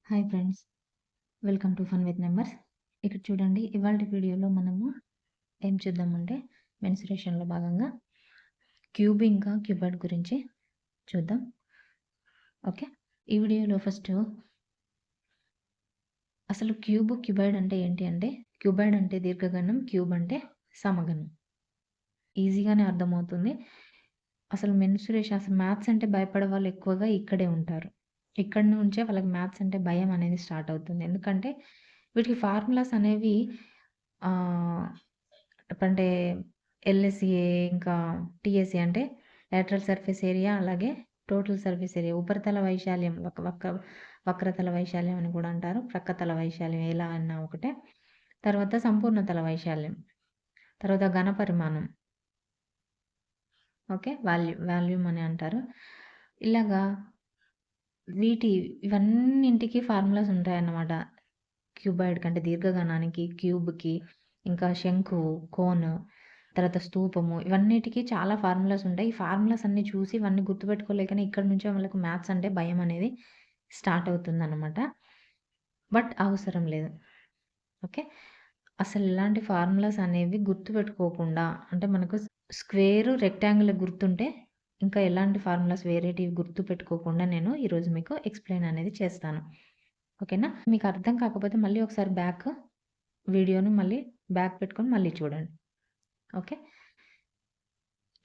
Hi friends, welcome to fun with numbers. ఇక్కడ చూడండి, ఇవాళ వీడియోలో మనము ఏం చూద్దామంటే మెన్సురేషన్లో భాగంగా క్యూబ్ ఇంకా క్యూబాయిడ్ గురించి చూద్దాం. ఓకే, ఈ వీడియోలో ఫస్ట్ అసలు క్యూబాయిడ్ అంటే ఏంటి అంటే, క్యూబాయిడ్ అంటే దీర్ఘగణం, క్యూబ్ అంటే సమగణం. ఈజీగానే అర్థమవుతుంది. అసలు మెన్సురేషన్, అసలు మ్యాథ్స్ అంటే భయపడే వాళ్ళు ఎక్కువగా ఇక్కడే ఉంటారు. ఇక్కడి నుంచే వాళ్ళకి మ్యాథ్స్ అంటే భయం అనేది స్టార్ట్ అవుతుంది. ఎందుకంటే వీటికి ఫార్ములాస్ అనేవి అంటే ఎల్ఎస్ఏ ఇంకా టీఎస్ఏ అంటే లాటరల్ సర్ఫేస్ ఏరియా, అలాగే టోటల్ సర్ఫేస్ ఏరియా, ఉపరితల వైశాల్యం, వక్రతల వైశాల్యం అని కూడా అంటారు. ప్రక్కతల వైశాల్యం ఎలా అన్నా ఒకటే. తర్వాత సంపూర్ణతల వైశాల్యం, తర్వాత ఘన పరిమాణం, ఓకే, వాల్యూమ్ అని అంటారు. ఇలాగా ఇవన్నింటికి ఫార్ములాస్ ఉంటాయన్నమాట. క్యూబాయిడ్ కంటే దీర్ఘగణానికి, క్యూబ్కి, ఇంకా శంకు, కోన్, తర్వాత స్తూపము, ఇవన్నిటికీ చాలా ఫార్ములాస్ ఉంటాయి. ఈ ఫార్ములాస్ అన్నీ చూసి ఇవన్నీ గుర్తుపెట్టుకోలేకనే ఇక్కడ నుంచే వాళ్ళకు మ్యాథ్స్ అంటే భయం అనేది స్టార్ట్ అవుతుందన్నమాట. బట్ అవసరం లేదు. ఓకే, అసలు ఇలాంటి ఫార్ములాస్ అనేవి గుర్తుపెట్టుకోకుండా, అంటే మనకు స్క్వేరు, రెక్టాంగిల్ గుర్తుంటే ఇంకా ఎలాంటి ఫార్ములాస్ వేరేటివి గుర్తుపెట్టుకోకుండా నేను ఈరోజు మీకు ఎక్స్ప్లెయిన్ అనేది చేస్తాను. ఓకేనా? మీకు అర్థం కాకపోతే మళ్ళీ ఒకసారి వీడియోను మళ్ళీ బ్యాక్ పెట్టుకొని మళ్ళీ చూడండి. ఓకే,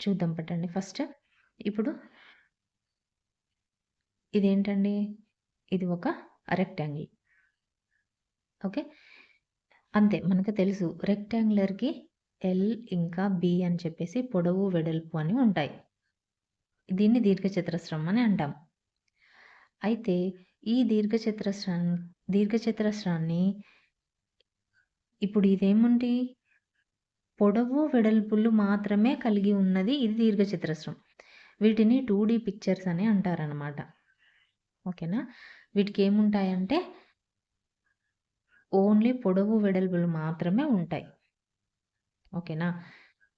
చూద్దాం పట్టండి. ఫస్ట్ ఇప్పుడు ఇదేంటండి, ఇది ఒక రెక్టాంగిల్. ఓకే, అంతే, మనకు తెలుసు రెక్టాంగులర్కి ఎల్ ఇంకా బి అని చెప్పేసి పొడవు, వెడల్పు అని ఉంటాయి. దీన్ని దీర్ఘచతురస్రం అని అంటాం. అయితే ఈ దీర్ఘచతురస్రాన్ని ఇప్పుడు ఇదేముంది, పొడవు, వెడల్పులు మాత్రమే కలిగి ఉన్నది ఇది దీర్ఘచతురస్రం. వీటిని 2D పిక్చర్స్ అని అంటారనమాట. ఓకేనా? వీటికి ఏముంటాయంటే ఓన్లీ పొడవు, వెడల్పులు మాత్రమే ఉంటాయి. ఓకేనా?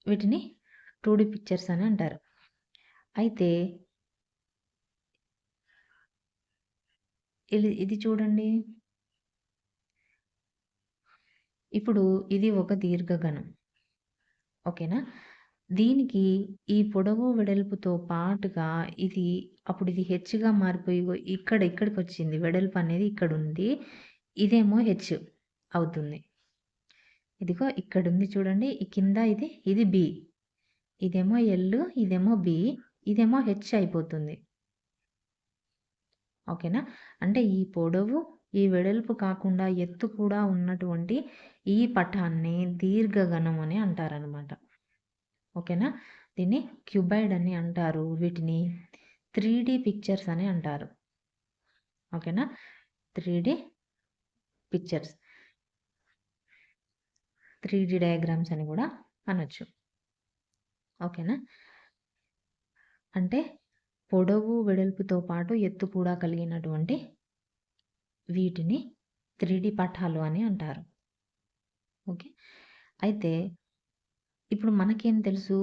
వీటిని 2D పిక్చర్స్ అని అంటారు. అయితే ఇది చూడండి, ఇప్పుడు ఇది ఒక దీర్ఘగణం. ఓకేనా? దీనికి ఈ పొడవు, వెడల్పుతో పాటుగా అప్పుడు ఇది హెచ్గా మారిపోయి ఇక్కడికి వచ్చింది. వెడల్పు అనేది ఇక్కడ ఉంది, ఇదేమో హెచ్ అవుతుంది. ఇదిగో ఇక్కడ ఉంది చూడండి, ఈ కింద ఇది బి, ఇదేమో ఎల్, ఇదేమో బి, ఇదేమో హెచ్ అయిపోతుంది. ఓకేనా? అంటే ఈ పొడవు, ఈ వెడల్పు కాకుండా ఎత్తు కూడా ఉన్నటువంటి ఈ పటాన్ని దీర్ఘగణం అని అంటారనమాట. ఓకేనా? దీన్ని క్యూబాయిడ్ అని అంటారు. వీటిని 3D పిక్చర్స్ అని అంటారు. ఓకేనా? 3D పిక్చర్స్, 3D డయాగ్రామ్స్ అని కూడా అనొచ్చు. ఓకేనా? అంటే పొడవు, వెడల్పుతో పాటు ఎత్తు కూడా కలిగినటువంటి వీటిని 3D పటాలు అని అంటారు. ఓకే, అయితే ఇప్పుడు మనకేం తెలుసు,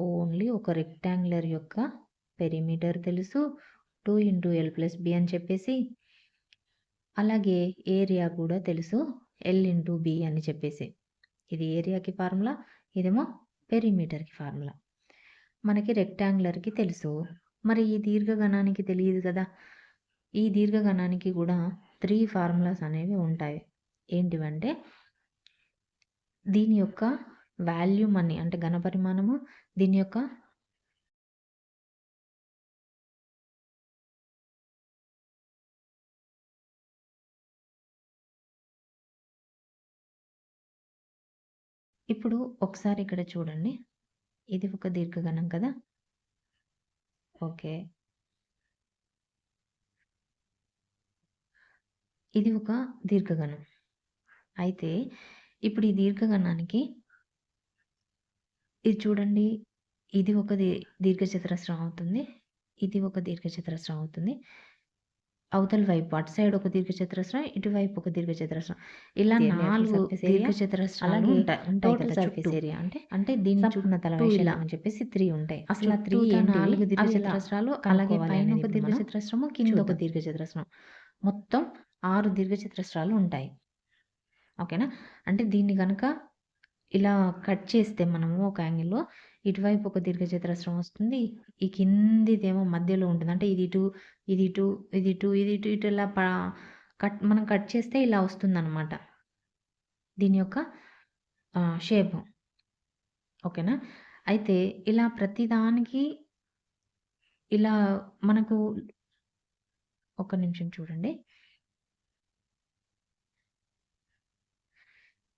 ఓన్లీ ఒక రెక్టాంగులర్ యొక్క పెరిమీటర్ తెలుసు, 2 × L+B అని చెప్పేసి, అలాగే ఏరియా కూడా తెలుసు, L × B అని చెప్పేసి. ఇది ఏరియాకి ఫార్ములా, ఇదేమో పెరిమీటర్కి ఫార్ములా. మనకి రెక్టాంగులర్కి తెలుసు, మరి ఈ దీర్ఘగణానికి తెలియదు కదా. ఈ దీర్ఘగణానికి కూడా 3 ఫార్ములాస్ అనేవి ఉంటాయి. ఏంటివంటే దీని యొక్క వాల్యూమ్ అని, అంటే ఘన పరిమాణము, దీని యొక్క ఇప్పుడు ఒకసారి ఇక్కడ చూడండి, ఇది ఒక దీర్ఘగణం కదా. ఓకే, ఇది ఒక దీర్ఘగణం. అయితే ఇప్పుడు ఈ దీర్ఘగణానికి ఇది చూడండి, ఇది ఒక దీర్ఘచతురస్రం అవుతుంది, ఇది ఒక దీర్ఘచతురస్రం అవుతుంది. అవతల వైపు అటు సైడ్ ఒక దీర్ఘచతురస్రం, ఇటువైపు ఒక దీర్ఘచతురస్రం, ఇలా 4 దీర్ఘచతురస్రాలు ఉంటాయి కదా. సర్ఫేస్ ఏరియా అంటే దీని చుట్టూ వైశాల్యం అని చెప్పేసి 3 ఉంటాయి. అసలు 4 దీర్ఘచతురస్రాలు, అలాగే పైన ఒక దీర్ఘచతురస్రము, కింద ఒక దీర్ఘచతురస్రం, మొత్తం 6 దీర్ఘచతురస్రాలు ఉంటాయి. ఓకేనా? అంటే దీన్ని గనక ఇలా కట్ చేస్తే మనము ఒక యాంగిల్‌లో ఇటువైపు ఒక దీర్ఘచతురస్రం వస్తుంది. ఈ కిందిదేమో మధ్యలో ఉంటుంది. అంటే ఇది ఇటు, ఇది ఇటు, ఇది ఇటు, ఇది ఇటు, ఇటు ఇలా మనం కట్ చేస్తే ఇలా వస్తుందనమాట. దీని యొక్క షేపు. ఓకేనా? అయితే ఇలా ప్రతిదానికి ఇలా మనకు ఒక్క నిమిషం చూడండి.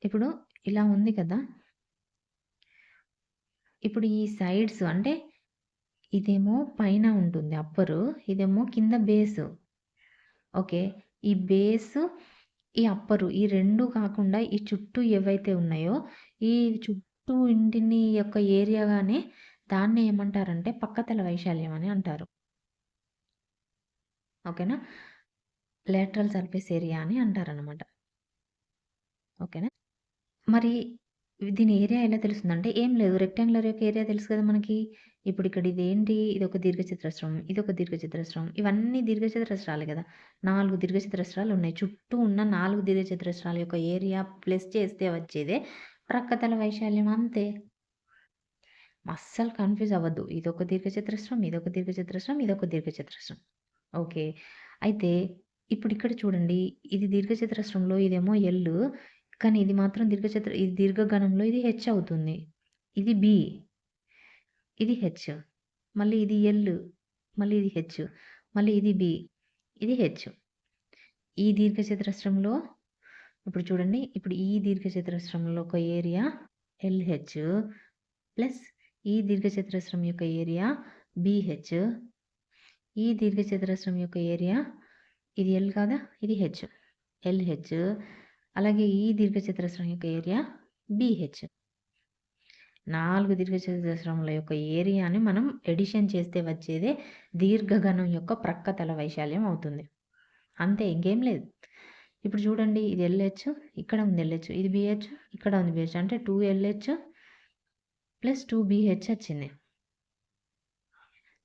ఇప్పుడు ఇలా ఉంది కదా! ఇప్పుడు ఈ సైడ్స్ అంటే ఇదేమో పైన ఉంటుంది అప్పరు. ఇదేమో కింద బేసు. ఓకే. ఈ బేసు, ఈ అప్పరు ఈ 2 కాకుండా ఈ చుట్టూ ఏవైతే ఉన్నాయో, ఈ చుట్టూ ఇంటిని యొక్క ఏరియాగానే దాన్ని ఏమంటారంటే పక్కతల వైశాల్యం అని అంటారు. ఓకేనా? లేటరల్ సర్ఫేస్ ఏరియా అని అంటారనమాట. ఓకేనా? మరి దీని ఏరియా ఎలా తెలుస్తుందంటే ఏం లేదు. రెక్టాంగులర్ యొక్క ఏరియా తెలుసు కదా మనకి. ఇప్పుడు ఇక్కడ ఇదేంటి? ఇదొక దీర్ఘచతురస్రం, ఇదొక దీర్ఘచతురస్రం. ఇవన్నీ దీర్ఘచతురస్రాలే కదా! 4 దీర్ఘచతురస్రాలు ఉన్నాయి. చుట్టూ ఉన్న 4 దీర్ఘచతురస్రాల యొక్క ఏరియా ప్లస్ చేస్తే వచ్చేదే ప్రక్కతల వైశాల్యం అంతే. అస్సలు కన్‌ఫ్యూజ్ అవ్వద్దు. ఇదొక దీర్ఘచతురస్రం, ఇదొక దీర్ఘచతురస్రం, ఇదొక దీర్ఘచతురస్రం. ఓకే. అయితే ఇప్పుడు ఇక్కడ చూడండి. ఇది దీర్ఘచతురస్రంలో ఇదేమో ఎల్. కానీ ఇది మాత్రం ఇది దీర్ఘగణంలో ఇది హెచ్ అవుతుంది. ఇది బి. ఇది హెచ్. మళ్ళీ ఇది ఎల్. మళ్ళీ ఇది హెచ్. మళ్ళీ ఇది బి. ఇది హెచ్. ఈ దీర్ఘచతురస్రంలో ఇప్పుడు చూడండి. ఇప్పుడు ఈ దీర్ఘచతురస్రంలో ఒక ఏరియా ఎల్‌హెచ్ ప్లస్ ఈ దీర్ఘచతురస్రం యొక్క ఏరియా బీహెచ్. ఈ దీర్ఘచతురస్రం యొక్క ఏరియా ఇది ఎల్ కాదా? ఇది హెచ్. ఎల్‌హెచ్. అలాగే ఈ దీర్ఘచతురస్రం యొక్క ఏరియా బీహెచ్. 4 దీర్ఘచతురస్రముల యొక్క ఏరియాని మనం ఎడిషన్ చేస్తే వచ్చేదే దీర్ఘగణం యొక్క ప్రక్కతల వైశాల్యం అవుతుంది. అంతే ఇంకేం లేదు. ఇప్పుడు చూడండి ఇది ఎల్‌హెచ్, ఇక్కడ ఉంది ఎల్‌హెచ్, ఇది బీహెచ్, ఇక్కడ ఉంది బీహెచ్. అంటే 2LH ప్లస్ 2BH వచ్చింది.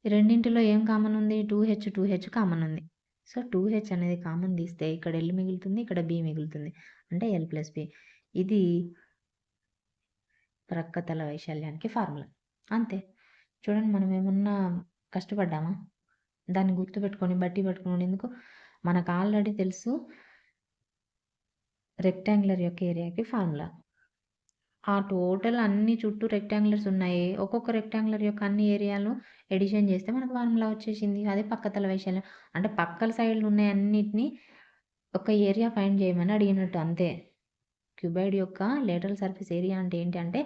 రెండింటిలో ఏం కామన్ ఉంది? 2H కామన్ ఉంది. సో, 2H అనేది కామన్ తీస్తే ఇక్కడ L మిగులుతుంది, ఇక్కడ B మిగులుతుంది. అంటే L+B. ఇది ప్రక్కతల వైశాల్యానికి ఫార్ములా. అంతే. చూడండి మనం ఏమన్నా కష్టపడ్డామా? దాన్ని గుర్తుపెట్టుకొని బట్టి పట్టుకోవడం ఎందుకు? మనకు ఆల్రెడీ తెలుసు రెక్టాంగులర్ యొక్క ఏరియాకి ఫార్ములా. ఆ టోటల్ అన్ని చుట్టూ రెక్టాంగులర్స్ ఉన్నాయి. ఒక్కొక్క రెక్టాంగులర్ యొక్క అన్ని ఏరియాలు ఎడిషన్ చేస్తే మనకు ఫార్ములా వచ్చేసింది. అదే పక్కతల వైశాల్యం. అంటే పక్కల సైడ్‌లు ఉన్నాయి అన్నిటిని ఒక ఏరియా ఫైండ్ చేయమని అడిగినట్టు అంతే. క్యూబాయిడ్ యొక్క లేటరల్ సర్ఫేస్ ఏరియా అంటే ఏంటంటే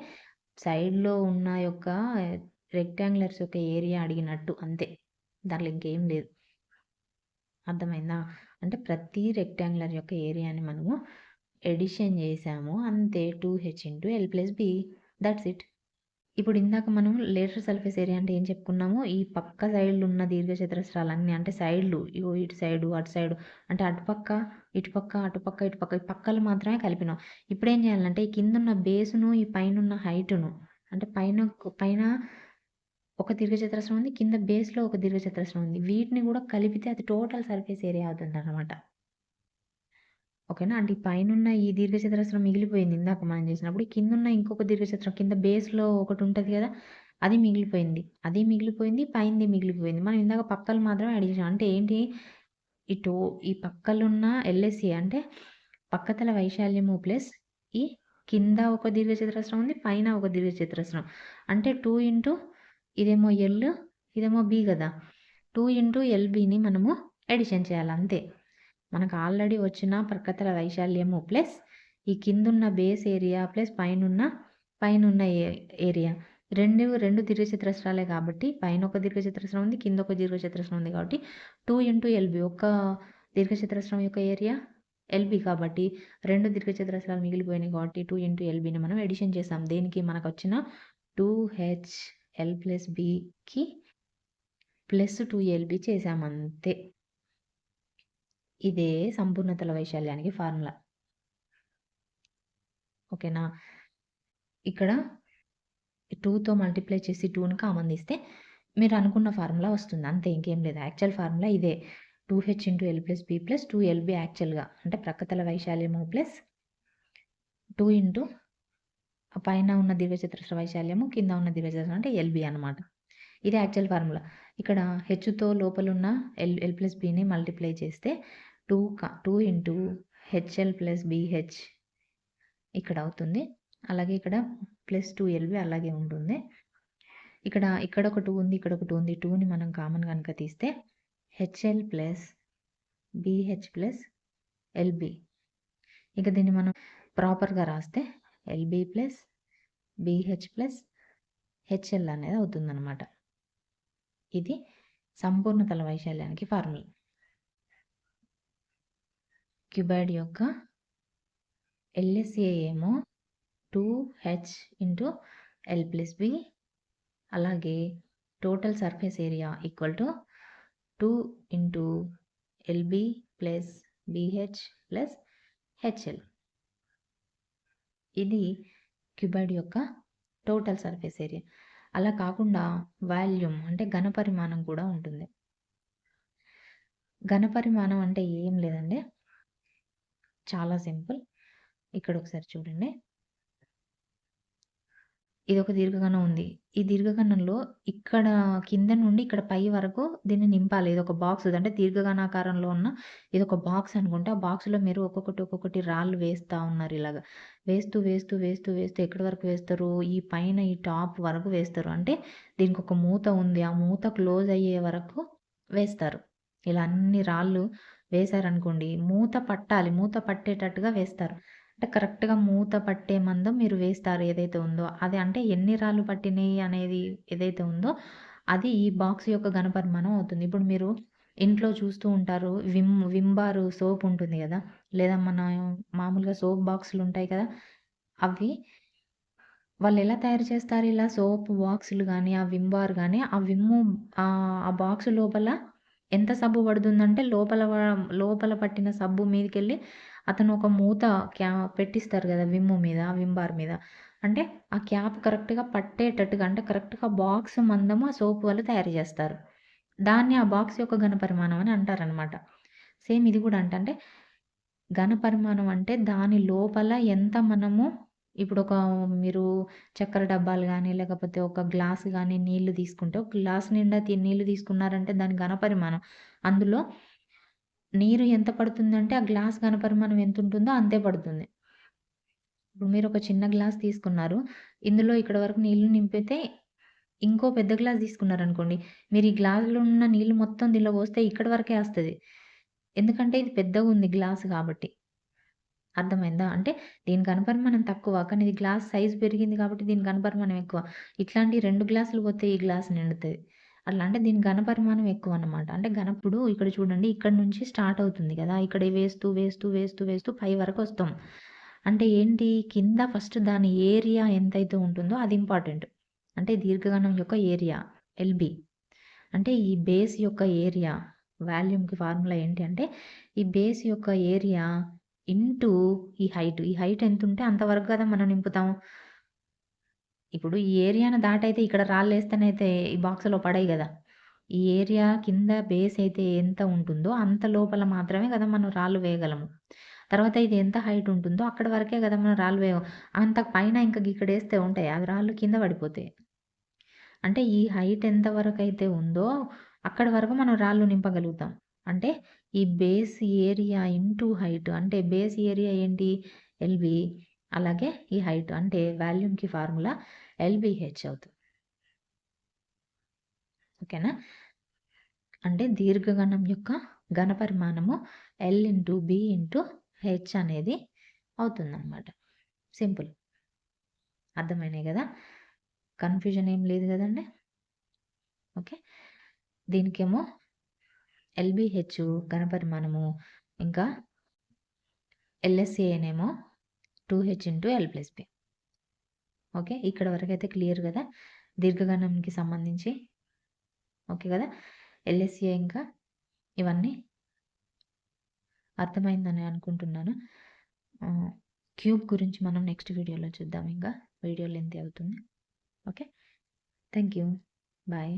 సైడ్‌లో ఉన్న యొక్క రెక్టాంగులర్స్ యొక్క ఏరియా అడిగినట్టు అంతే. దాంట్లో ఇంకేం లేదు. అర్థమైందా? అంటే ప్రతి రెక్టాంగులర్ యొక్క ఏరియాని మనము ఎడిషన్ చేసాము అంతే. 2H/L+B that's it. ఇప్పుడు ఇందాక మనం లేటరల్ సర్ఫేస్ ఏరియా అంటే ఏం చెప్పుకున్నాము? ఈ పక్క సైడ్‌లు ఉన్న దీర్ఘచతురస్రాలన్నీ అంటే సైడ్‌లు ఇగో ఇటు సైడు, అటు సైడు అంటే అటుపక్క, ఇటుపక్క, అటుపక్క, ఇటుపక్క ఈ పక్కలు మాత్రమే కలిపినాం. ఇప్పుడేం చేయాలంటే ఈ కిందున్న బేసును, ఈ పైనున్న హైటును అంటే పైన ఒక దీర్ఘచతురస్రం ఉంది. కింద బేస్‌లో ఒక దీర్ఘచతురస్రం ఉంది. వీటిని కూడా కలిపితే అది టోటల్ సర్ఫేస్ ఏరియా అవుతుందన్నమాట. ఓకేనా? అంటే ఈ పైనున్న ఈ దీర్ఘచతురస్రం మిగిలిపోయింది ఇందాక మనం చేసినప్పుడు. ఈ కిందున్న ఇంకొక దీర్ఘచతురం కింద బేస్‌లో ఒకటుంటది గదా! అది మిగిలిపోయింది. అది మిగిలిపోయింది. పైనది మిగిలిపోయింది. మనం ఇందాక పక్కలు మాత్రమే యాడ్ చేసాం. అంటే ఏంటి? ఈ పక్కలున్న ఎల్ఎస్ఏ అంటే పక్కతల వైశాల్యము ప్లస్ ఈ కింద ఒక దీర్ఘచతురస్రం ఉంది. పైన ఒక దీర్ఘచతురస్రం. అంటే 2 ఇంటూ ఇదేమో ఎల్, ఇదేమో బి గదా! 2 ఇంటూ ఎల్‌బిని మనము అడిషన్ చేయాలి అంతే. మనకు ఆల్రెడీ వచ్చిన ప్రక్కతల వైశాల్యము ప్లస్ ఈ కిందున్న బేస్ ఏరియా ప్లస్ పైనున్న ఏరియా. రెండు దీర్ఘచతురస్రాలే కాబట్టి పైన ఒక దీర్ఘచతురస్రం ఉంది. కింద ఒక దీర్ఘచతురస్రం ఉంది కాబట్టి 2 ఇంటూ ఎల్‌బి ఒక దీర్ఘచతురస్రం యొక్క ఏరియా ఎల్‌బి కాబట్టి 2 దీర్ఘచతురస్రాలు మిగిలిపోయినాయి కాబట్టి 2 ఇంటూ ఎల్‌బిని మనం అడిషన్ చేసాం. దేనికి? మనకొచ్చిన 2HL+Bకి ప్లస్ 2LB చేసాం అంతే. ఇదే సంపూర్ణతల వైశాల్యానికి ఫార్ములా. ఓకేనా? ఇక్కడ 2తో మల్టిప్లై చేసి 2ని కామన్ తీస్తే మీరు అనుకున్న ఫార్ములా వస్తుంది. అంతే ఇంకేం లేదు. యాక్చువల్ ఫార్ములా ఇదే. 2h into L plus B plus 2LB యాక్చువల్గా అంటే ప్రక్కతల వైశాల్యము ప్లస్ 2 ఇంటూ పైన ఉన్న దీర్ఘచతురస్ర వైశాల్యము కింద ఉన్న దీర్ఘచతురస్రం అంటే ఎల్బి అనమాట. ఇది యాక్చువల్ ఫార్ములా. ఇక్కడ హెచ్తో లోపలున్న ఎల్ ప్లస్ బిని మల్టిప్లై చేస్తే 2 ఇంటూ హెచ్ఎల్ ప్లస్ బిహెచ్ ఇక్కడ అవుతుంది. అలాగే ఇక్కడ ప్లస్ 2LB అలాగే ఉంటుంది. ఇక్కడ ఒక 2 ఉంది, ఇక్కడ ఒక 2 ఉంది. 2ని మనం కామన్ కనుక తీస్తే HL plus BH plus LB. ఇక దీన్ని మనం ప్రాపర్గా రాస్తే LB plus BH plus HL అనేది అవుతుందన్నమాట. ఇది సంపూర్ణ తల వైశాల్యానికి ఫార్ములా. క్యూబాయిడ్ యొక్క ఎల్ఎస్ఏ ఏమో 2h into L plus B, అలాగే total surface area equal to 2 into LB plus BH plus HL. ఇది క్యూబాయిడ్ యొక్క టోటల్ సర్ఫేస్ ఏరియా. అలా కాకుండా వాల్యూమ్ అంటే ఘనపరిమాణం కూడా ఉంటుంది. ఘనపరిమాణం అంటే ఏం లేదండి, చాలా సింపుల్. ఇక్కడ ఒకసారి చూడండి, ఇది ఒక దీర్ఘగణం ఉంది. ఈ దీర్ఘగణంలో ఇక్కడ కింద నుండి ఇక్కడ పై వరకు దీన్ని నింపాలి. ఇది ఒక బాక్స్ అంటే దీర్ఘగణాకారంలో ఉన్న ఇది ఒక బాక్స్ అనుకుంటే, ఆ బాక్స్లో మీరు ఒక్కొక్కటి రాళ్ళు వేస్తూ ఉన్నారు. ఇలాగా వేస్తూ వేస్తూ వేస్తూ వేస్తూ ఎక్కడి వరకు వేస్తారు, ఈ పైన ఈ టాప్ వరకు వేస్తారు. అంటే దీనికి ఒక మూత ఉంది, ఆ మూత క్లోజ్ అయ్యే వరకు వేస్తారు. ఇలా అన్ని రాళ్ళు వేశారనుకోండి, మూత పట్టాలి, మూత పట్టేటట్టుగా వేస్తారు. అంటే కరెక్ట్గా మూత పట్టే మందం మీరు వేస్తారు ఏదైతే ఉందో అది. అంటే ఎన్ని రాళ్ళు పట్టినాయి అనేది ఏదైతే ఉందో అది ఈ బాక్స్ యొక్క ఘనపరిమాణం అవుతుంది. ఇప్పుడు మీరు ఇంట్లో చూస్తూ ఉంటారు, విమ్ బార్ సోప్ ఉంటుంది కదా, లేదా మన మామూలుగా సోప్ బాక్సులు ఉంటాయి కదా, అవి వాళ్ళు ఎలా తయారు చేస్తారు, ఇలా సోప్ బాక్సులు కానీ ఆ విమ్ బార్ కానీ ఆ విమ్ము ఆ బాక్స్ లోపల ఎంత సబ్బు పడుతుందంటే లోపల పట్టిన సబ్బు మీదకెళ్ళి అతను ఒక మూత పెట్టిస్తారు కదా విమ్ మీద, విమ్ బార్ మీద. అంటే ఆ క్యాప్ కరెక్ట్గా పట్టేటట్టుగా, అంటే కరెక్ట్గా బాక్స్ మందము ఆ సోప్ వాళ్ళు తయారు చేస్తారు. దాన్ని ఆ బాక్స్ యొక్క ఘనపరిమాణం అని అంటారనమాట. సేమ్ ఇది కూడా అంటే ఘనపరిమాణం అంటే దాని లోపల ఎంత మనము ఇప్పుడు మీరు చక్కెర డబ్బాలు కానీ లేకపోతే ఒక గ్లాస్ కానీ నీళ్లు తీసుకుంటే, ఒక గ్లాస్ నిండా నీళ్లు తీసుకున్నారంటే దాని ఘనపరిమాణం. అందులో నీరు ఎంత పడుతుందంటే ఆ గ్లాస్ ఘనపరిమాణం ఎంత ఉంటుందో అంతే పడుతుంది. ఇప్పుడు మీరు ఒక చిన్న గ్లాస్ తీసుకున్నారు, ఇందులో ఇక్కడ వరకు నీళ్లు నింపితే ఇంకో పెద్ద గ్లాస్ తీసుకున్నారనుకోండి, మీరు ఈ గ్లాసులో ఉన్న నీళ్ళు మొత్తం దీనిలో పోస్తే ఇక్కడి వరకే వస్తుంది. ఎందుకంటే ఇది పెద్దగా ఉంది గ్లాస్ కాబట్టి. అర్థమైందా? అంటే దీని ఘనపరిమాణం తక్కువ, కానీ ఇది గ్లాస్ సైజ్ పెరిగింది కాబట్టి దీని ఘనపరిమాణం ఎక్కువ. ఇట్లాంటి 2 గ్లాసులు పోతే ఈ గ్లాస్ నిండుతది. అట్లా అంటే దీని ఘనపరిమాణం ఎక్కువ అన్నమాట. అంటే ఇప్పుడు ఇక్కడ చూడండి, ఇక్కడ నుంచి స్టార్ట్ అవుతుంది కదా, ఇక్కడ వేస్తూ వేస్తూ వేస్తూ వేస్తూ పై వరకు వస్తాం. అంటే ఏంటి, కింద ఫస్ట్ దాని ఏరియా ఎంతైతే ఉంటుందో అది ఇంపార్టెంట్. అంటే దీర్ఘగణం యొక్క ఏరియా ఎల్బి. అంటే ఈ బేస్ యొక్క ఏరియా, వాల్యూమ్కి ఫార్ములా ఏంటి అంటే ఈ బేస్ యొక్క ఏరియా ఇంటూ ఈ హైట్ ఎంత ఉంటే అంతవరకు కదా మనం నింపుతాం. ఇప్పుడు ఈ ఏరియాను దాటైతే ఇక్కడ రాళ్ళు వేస్తేనైతే ఈ బాక్స్లో పడాయి కదా. ఈ ఏరియా కింద బేస్ అయితే ఎంత ఉంటుందో అంత లోపల మాత్రమే కదా మనం రాళ్ళు వేయగలము. తర్వాత ఇది ఎంత హైట్ ఉంటుందో అక్కడ వరకే కదా మనం రాళ్ళు వేయము. అంత పైన ఇంకా ఇక్కడ వేస్తే ఉంటాయి, అవి రాళ్ళు కింద పడిపోతాయి. అంటే ఈ హైట్ ఎంత వరకు అయితే ఉందో అక్కడి వరకు మనం రాళ్ళు నింపగలుగుతాం. అంటే ఈ బేస్ ఏరియా ఇంటూ హైట్, అంటే బేస్ ఏరియా ఏంటి, ఎల్బి. అలాగే ఈ హైట్ అంటే వాల్యూమ్కి ఫార్ములా ఎల్బిహెచ్ అవుతుంది. ఓకేనా? అంటే దీర్ఘగణం యొక్క ఘనపరిమాణము L into B into H అనేది అవుతుందన్నమాట. సింపుల్. అర్థమైనాయి కదా, కన్ఫ్యూజన్ ఏం లేదు కదండి. ఓకే, దీనికేమో ఎల్బిహెచ్ ఘనపరిమాణము, ఇంకా ఎల్ఎస్ఏనేమో 2h into L plus B. Okay, ఇక్కడ వరకు అయితే క్లియర్ కదా దీర్ఘగణంకి సంబంధించి. ఓకే కదా, ఎల్ఎస్ఏ ఇంకా ఇవన్నీ అర్థమైందని అనుకుంటున్నాను. క్యూబ్ గురించి మనం నెక్స్ట్ వీడియోలో చూద్దాం. ఇంకా వీడియో లెంత్ అవుతుంది. Okay, thank you, bye.